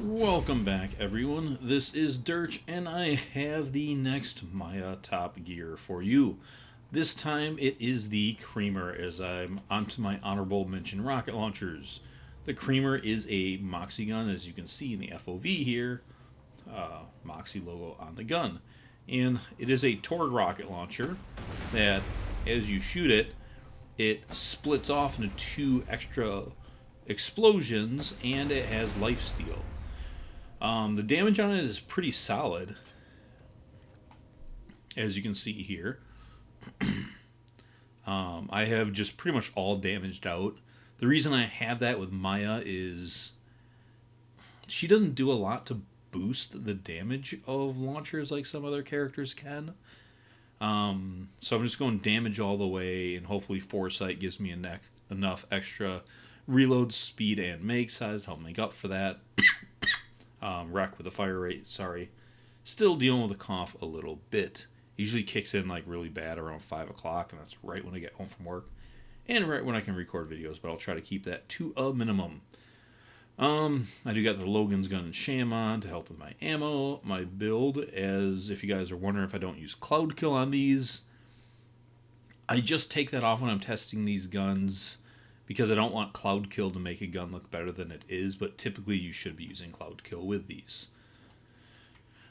Welcome back, everyone. This is Dirch, and I have the next Maya Top Gear for you. This time it is the Creamer, as I'm onto my honorable mention rocket launchers. The Creamer is a Moxie gun, as you can see in the FOV here, Moxie logo on the gun. And it is a Torg rocket launcher that, as you shoot it, it splits off into two extra explosions, and it has lifesteal. The damage on it is pretty solid, as you can see here. I have just pretty much all damaged out. The reason I have that with Maya is she doesn't do a lot to boost the damage of launchers like some other characters can. So I'm just going damage all the way, and hopefully Foresight gives me enough extra reload speed and make size to help make up for that. Wreck with the fire rate, sorry. Still dealing with a cough a little bit. Usually kicks in like really bad around 5 o'clock, and that's right when I get home from work. And right when I can record videos, but I'll try to keep that to a minimum. I do got the Logan's gun and sham on to help with my ammo. My build, as if you guys are wondering if I don't use Cloud Kill on these, I just take that off when I'm testing these guns, because I don't want Cloud Kill to make a gun look better than it is, but typically you should be using Cloud Kill with these.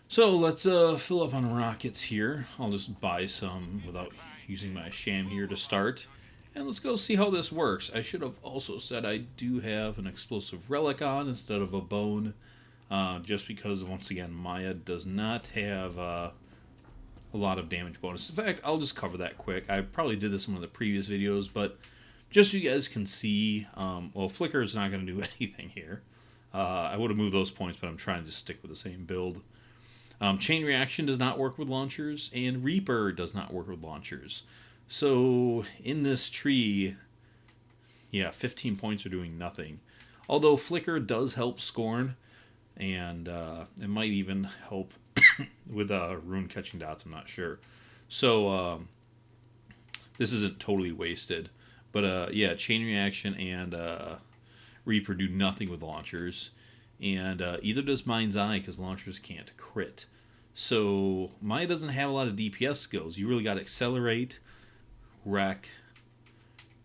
So let's fill up on rockets here. I'll just buy some without using my sham here to start. And let's go see how this works. I should have also said I do have an explosive relic on instead of a bone, just because, once again, Maya does not have a lot of damage bonus. In fact, I'll just cover that quick. I probably did this in one of the previous videos, but just so you guys can see, well, Flicker is not going to do anything here. I would have moved those points, but I'm trying to stick with the same build. Chain Reaction does not work with launchers, and Reaper does not work with launchers. So, in this tree, yeah, 15 points are doing nothing. Although Flicker does help Scorn, and it might even help with Rune Catching Dots, I'm not sure. So, this isn't totally wasted. But yeah, Chain Reaction and Reaper do nothing with launchers. And either does Mind's Eye, because launchers can't crit. So Maya doesn't have a lot of DPS skills. You really got to Accelerate, Wreck,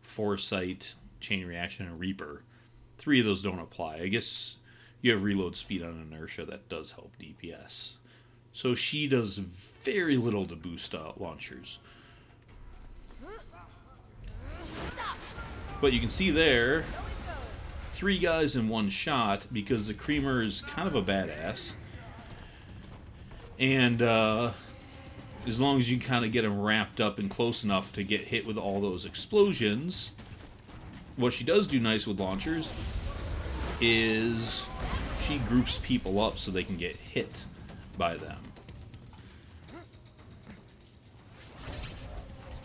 Foresight, Chain Reaction, and Reaper. 3 of those don't apply. I guess you have reload speed on Inertia. That does help DPS. So she does very little to boost launchers. But you can see there, 3 guys in one shot, because the Creamer is kind of a badass. And as long as you kind of get him wrapped up and close enough to get hit with all those explosions, what she does do nice with launchers is she groups people up so they can get hit by them.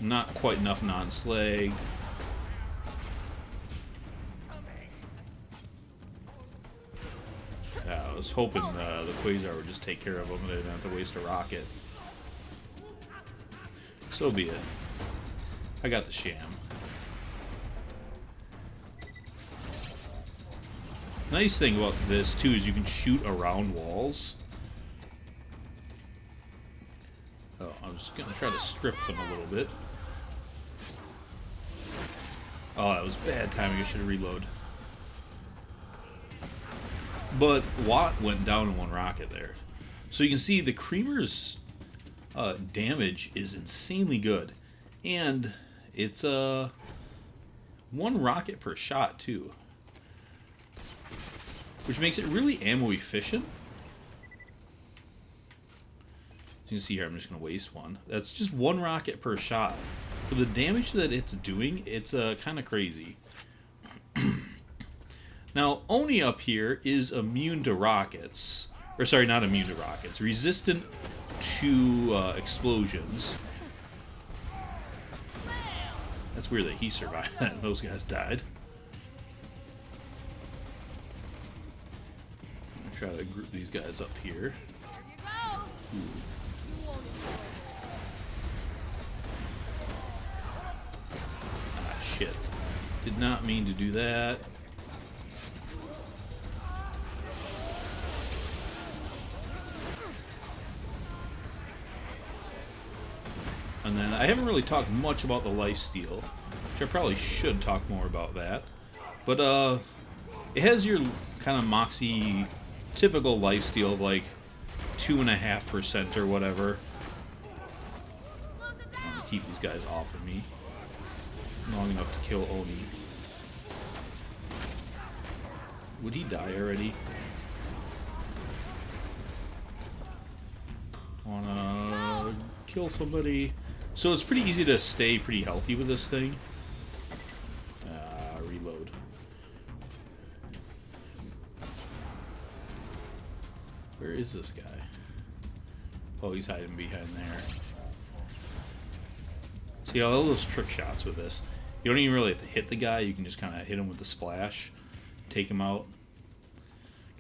Not quite enough non-slag. I was hoping the Quasar would just take care of them and I didn't have to waste a rocket. So be it. I got the sham. Nice thing about this, too, is you can shoot around walls. Oh, I was going to try to strip them a little bit. Oh, that was bad timing. I should have reloaded. But Watt went down in one rocket there. So you can see the Creamer's damage is insanely good. And it's 1 rocket per shot, too. Which makes it really ammo efficient. You can see here, I'm just going to waste one. That's just 1 rocket per shot. For the damage that it's doing, it's kind of crazy. Now, Oni up here is immune to rockets. Or, sorry, not immune to rockets. Resistant to explosions. That's weird that he survived that and those guys died. I'm going to try to group these guys up here. Ah, shit. Did not mean to do that. And then I haven't really talked much about the lifesteal, which I probably should talk more about that. But it has your kind of Moxie typical lifesteal of like 2.5% or whatever. I'm gonna keep these guys off of me long enough to kill Oni. Would he die already? Wanna kill somebody. So it's pretty easy to stay pretty healthy with this thing. Reload. Where is this guy? Oh, he's hiding behind there. See all those trick shots with this. You don't even really have to hit the guy. You can just kind of hit him with the splash. Take him out.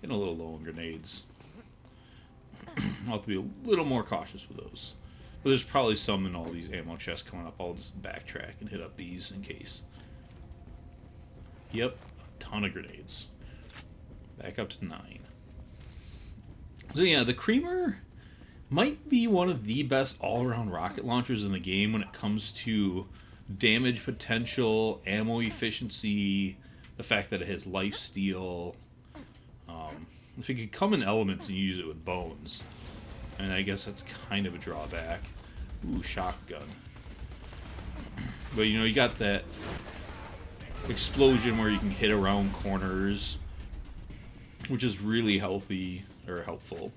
Getting a little low on grenades. I'll have to be a little more cautious with those. But there's probably some in all these ammo chests coming up. I'll just backtrack and hit up these in case. Yep, a ton of grenades. Back up to 9. So yeah, the Creamer might be one of the best all-around rocket launchers in the game when it comes to damage potential, ammo efficiency, the fact that it has lifesteal. If it could come in elements and use it with bones, and I guess that's kind of a drawback. Ooh, shotgun. But you know, you got that explosion where you can hit around corners, which is really healthy or helpful.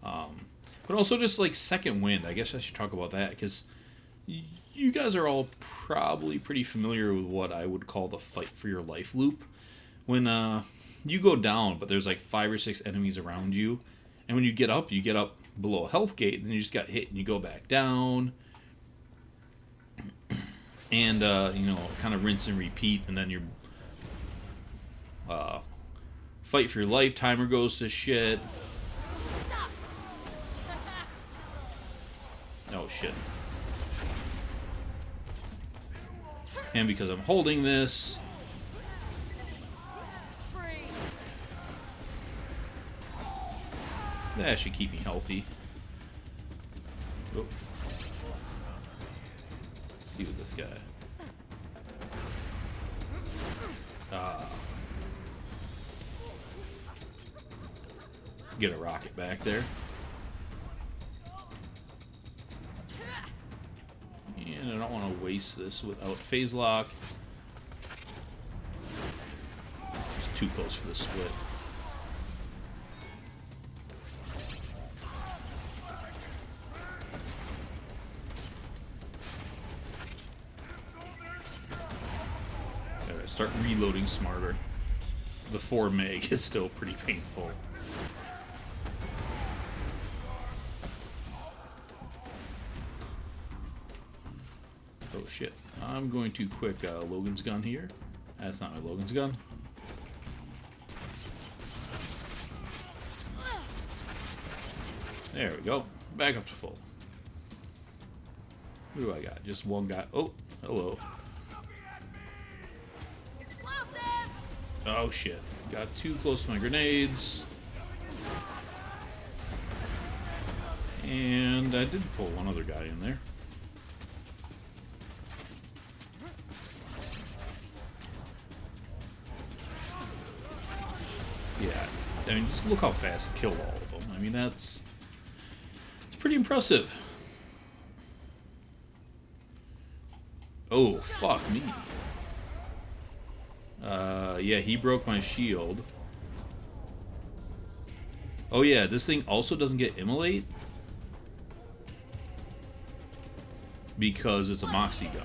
But also just like second wind. I guess I should talk about that because you guys are all probably pretty familiar with what I would call the fight for your life loop. When you go down, but there's like 5 or 6 enemies around you, and when you get up below a health gate, and then you just got hit and you go back down, and you know, kind of rinse and repeat, and then your fight for your life timer goes to shit. Oh shit. And because I'm holding this, that should keep me healthy. Oh. Let's see with this guy. Get a rocket back there. And I don't want to waste this without phase lock. It's too close for the split. Start reloading smarter. The 4 meg is still pretty painful. Oh shit. I'm going to quick Logan's gun here. That's not my Logan's gun. There we go. Back up to full. What do I got? Just one guy. Oh, hello. Oh shit. Got too close to my grenades. And I did pull one other guy in there. Yeah. I mean, just look how fast it killed all of them. I mean, it's pretty impressive. Oh, fuck me. Yeah, he broke my shield. Oh yeah, this thing also doesn't get immolate because it's a Moxie gun.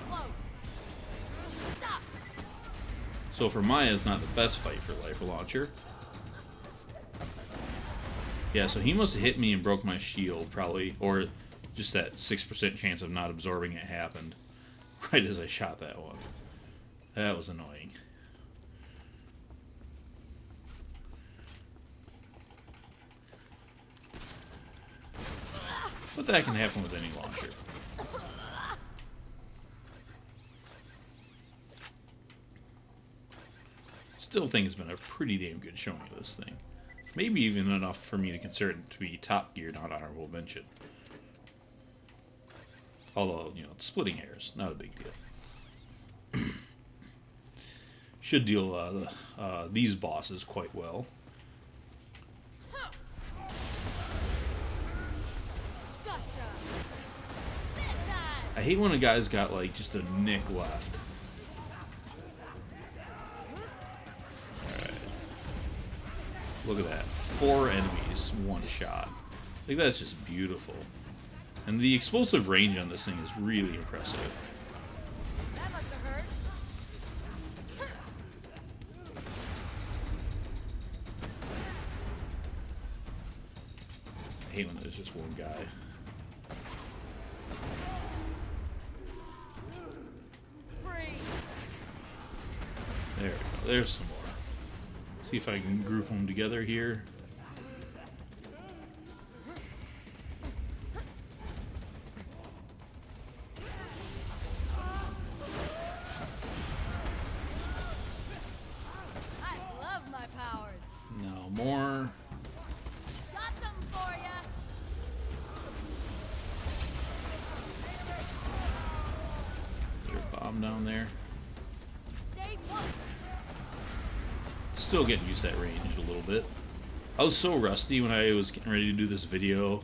So for Maya, it's not the best fight for life launcher. Yeah, so he must have hit me and broke my shield, probably, or just that 6% chance of not absorbing it happened right as I shot that one. That was annoying. But that can happen with any launcher. Still think it's been a pretty damn good showing of this thing. Maybe even enough for me to consider it to be top gear, not honorable mention. Although, you know, it's splitting hairs, not a big deal. Should deal these bosses quite well. I hate when a guy's got like just a nick left. Alright. Look at that. 4 enemies, 1 shot. Like, that's just beautiful. And the explosive range on this thing is really impressive. That must have hurt. I hate when there's just one guy. There we go. There's some more. See if I can group them together here. I love my powers. No more. Got some for ya. There's a bomb down there. Stay put. Still getting used to that range a little bit. I was so rusty when I was getting ready to do this video.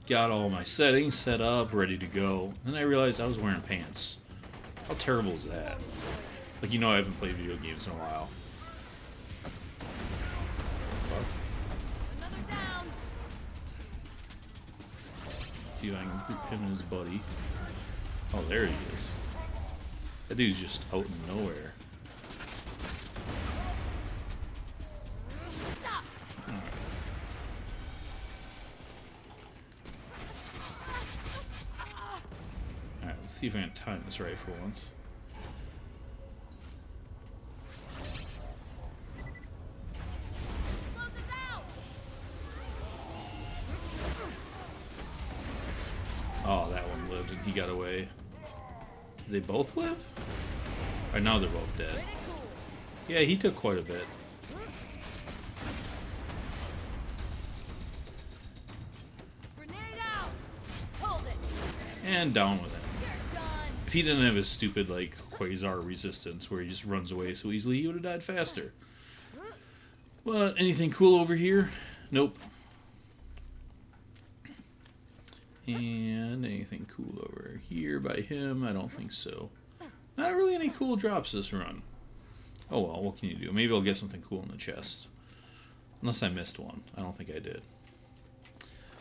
Got all my settings set up, ready to go. Then I realized I was wearing pants. How terrible is that? Like, you know, I haven't played video games in a while. Fuck. Another down. See if I can group him and his buddy. Oh, there he is. That dude's just out in nowhere. Stop. Alright, let's see if I can time this right for once. Explosive down. Oh, that one lived and he got away. Did they both live? Or now they're both dead. Pretty cool. Yeah, he took quite a bit. Grenade out. Hold it. And down with him. You're done. If he didn't have his stupid, like, Quasar resistance where he just runs away so easily, he would have died faster. But anything cool over here? Nope. And anything cool over here by him? I don't think so. Not really any cool drops this run. Oh well, what can you do? Maybe I'll get something cool in the chest. Unless I missed one. I don't think I did.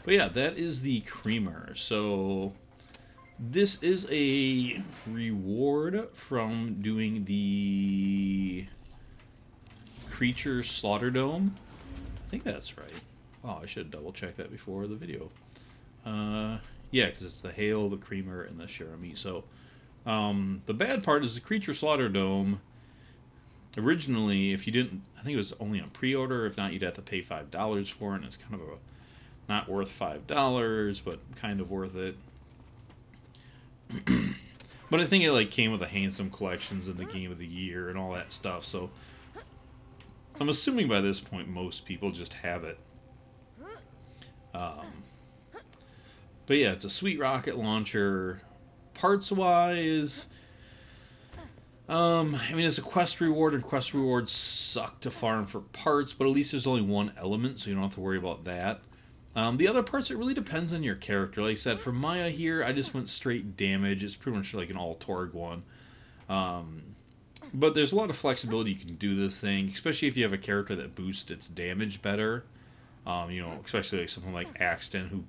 But yeah, that is the creamer. So this is a reward from doing the Creature Slaughter Dome. I think that's right. Oh, I should double check that before the video. Yeah, because it's the Hail, the Creamer, and the Cherami. So, the bad part is the Creature Slaughter Dome. Originally, if you didn't, I think it was only on pre-order. If not, you'd have to pay $5 for it, and it's kind of a not worth $5, but kind of worth it. But I think it like came with the Handsome collections and the Game of the Year and all that stuff. So, I'm assuming by this point most people just have it. But yeah, it's a sweet rocket launcher. Parts-wise, I mean, it's a quest reward, and quest rewards suck to farm for parts, but at least there's only one element, so you don't have to worry about that. The other parts, it really depends on your character. Like I said, for Maya here, I just went straight damage. It's pretty much like an all-Torg one. But there's a lot of flexibility you can do this thing, especially if you have a character that boosts its damage better. You know, especially like something like Axton, who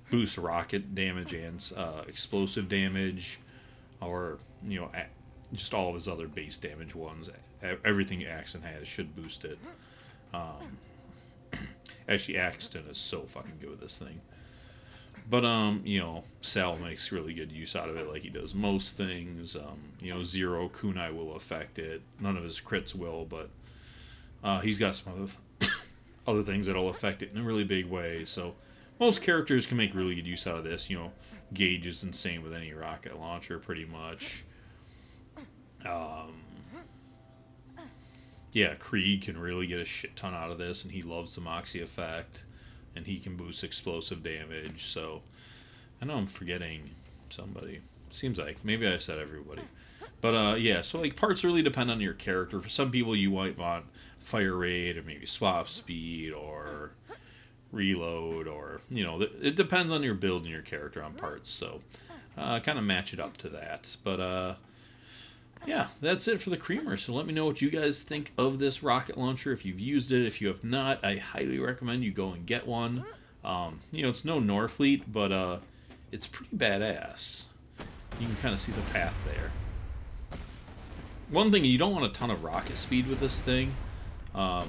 boosts rocket damage and explosive damage, or, you know, just all of his other base damage ones. Everything Axton has should boost it. Actually, Axton is so fucking good with this thing. But, you know, Sal makes really good use out of it like he does most things. You know, Zero Kunai will affect it. None of his crits will, but he's got some other things that'll affect it in a really big way. So most characters can make really good use out of this. You know, Gage is insane with any rocket launcher, pretty much. Yeah, Krieg can really get a shit ton out of this, and he loves the Moxie effect, and he can boost explosive damage. So I know I'm forgetting somebody. Seems like. Maybe I said everybody. But yeah, so like parts really depend on your character. For some people, you might want fire rate or maybe swap speed or reload, or it depends on your build and your character on parts. So kind of match it up to that. But yeah, that's it for the creamer. So let me know what you guys think of this rocket launcher. If you've used it, if you have not, I highly recommend you go and get one. It's no Norfleet, but it's pretty badass. You can kind of see the path there. One thing, you don't want a ton of rocket speed with this thing,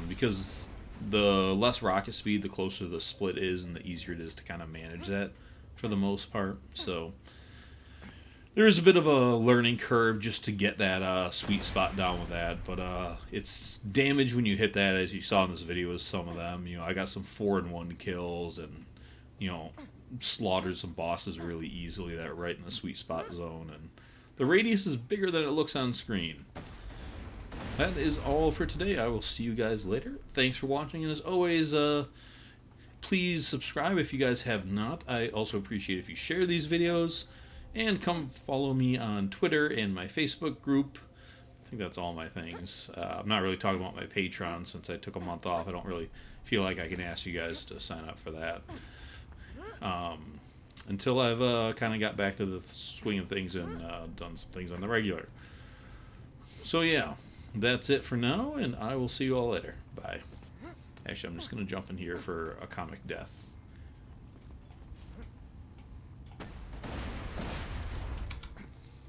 because the less rocket speed, the closer the split is, and the easier it is to kind of manage that for the most part. So there is a bit of a learning curve just to get that sweet spot down with that, but it's damage when you hit that, as you saw in this video with some of them. I got some 4-in-1 kills, and slaughtered some bosses really easily that right in the sweet spot zone, and the radius is bigger than it looks on screen. That is all for today. I will see you guys later. Thanks for watching, and as always, please subscribe if you guys have not. I also appreciate if you share these videos, and come follow me on Twitter and my Facebook group. I think that's all my things. I'm not really talking about my Patreon since I took a month off. I don't really feel like I can ask you guys to sign up for that. Until I've kind of got back to the swing of things and done some things on the regular. So yeah, that's it for now, and I will see you all later. Bye. Actually, I'm just going to jump in here for a comic death.